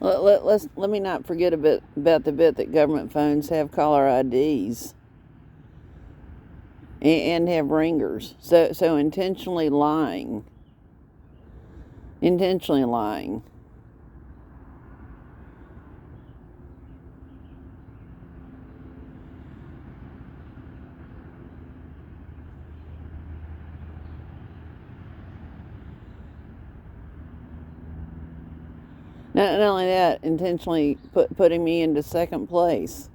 Let me not forget about the bit that government phones have caller IDs and have ringers. So intentionally lying. Intentionally lying. Not only that, intentionally putting me into second place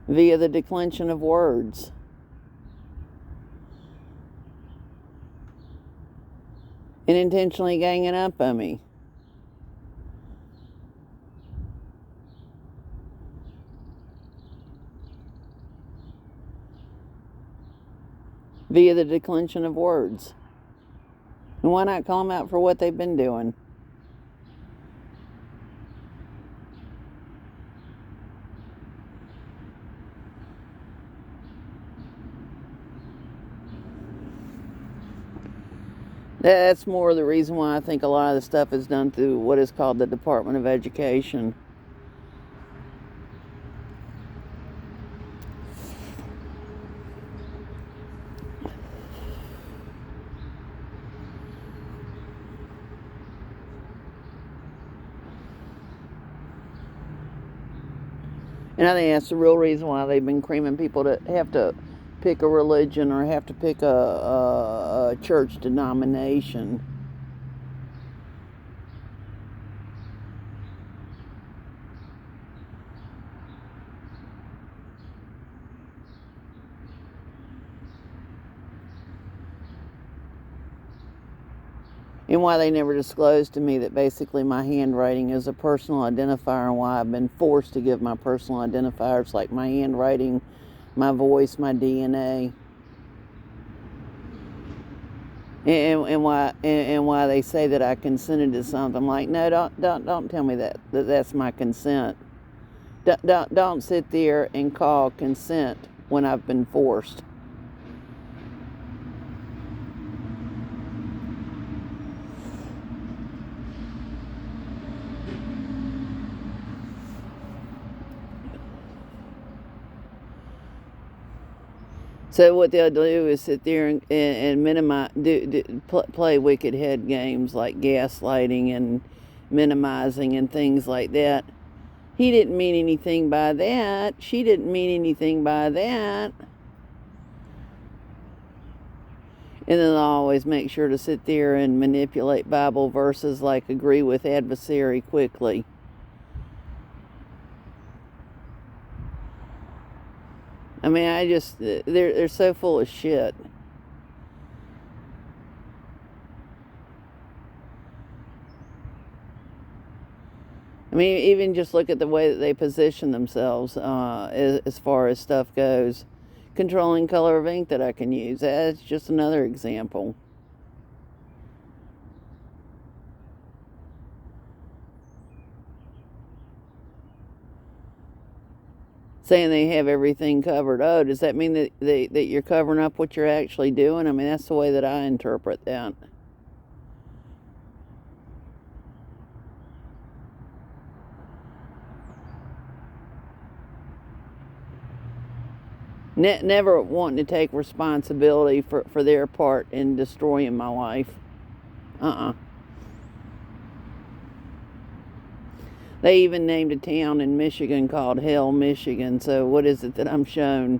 via the declension of words. And intentionally ganging up on me. Via the declension of words. And why not call them out for what they've been doing? That's more the reason why I think a lot of the stuff is done through what is called the Department of Education. And I think that's the real reason why they've been creaming people to have to pick a religion or have to pick a church denomination. And why they never disclosed to me that basically my handwriting is a personal identifier, and why I've been forced to give my personal identifiers like my handwriting, my voice, my DNA. And why they say that I consented to something. I'm like, no, don't tell me that's my consent. Don't sit there and call consent when I've been forced. So what they'll do is sit there and minimize, play wicked head games like gaslighting and minimizing and things like that. He didn't mean anything by that. She didn't mean anything by that. And then they'll always make sure to sit there and manipulate Bible verses like agree with adversary quickly. I mean, they're so full of shit. I mean, even just look at the way that they position themselves as far as stuff goes. Controlling color of ink that I can use. That's just another example. Saying they have everything covered. Oh, does that mean that you're covering up what you're actually doing? I mean, that's the way that I interpret that. Never wanting to take responsibility for their part in destroying my life. They even named a town in Michigan called Hell, Michigan. So what is it that I'm shown?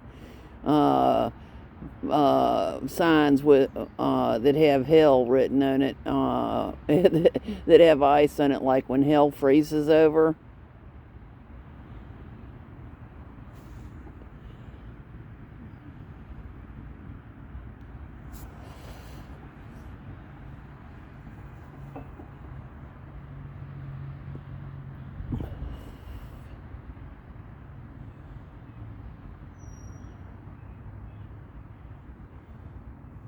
Signs with that have hell written on it, that have ice on it, like when hell freezes over.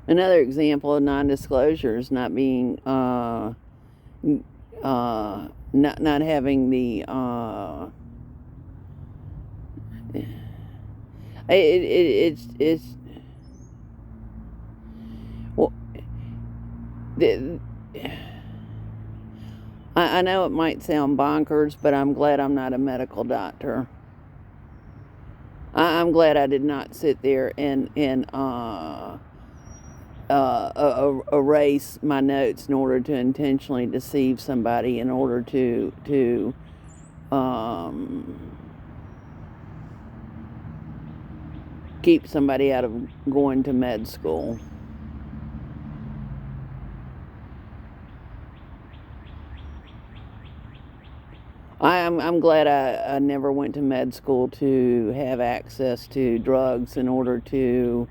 Another example of non-disclosure is not being not having the it's well, I know it might sound bonkers, but I'm glad I'm not a medical doctor. I'm glad I did not sit there and erase my notes in order to intentionally deceive somebody in order to keep somebody out of going to med school. I'm glad I never went to med school to have access to drugs in order to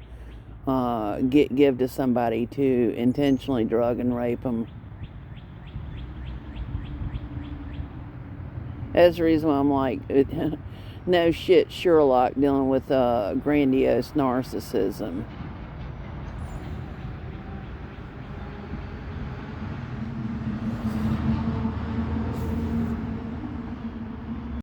give to somebody to intentionally drug and rape them. That's the reason why I'm like, no shit, Sherlock dealing with grandiose narcissism.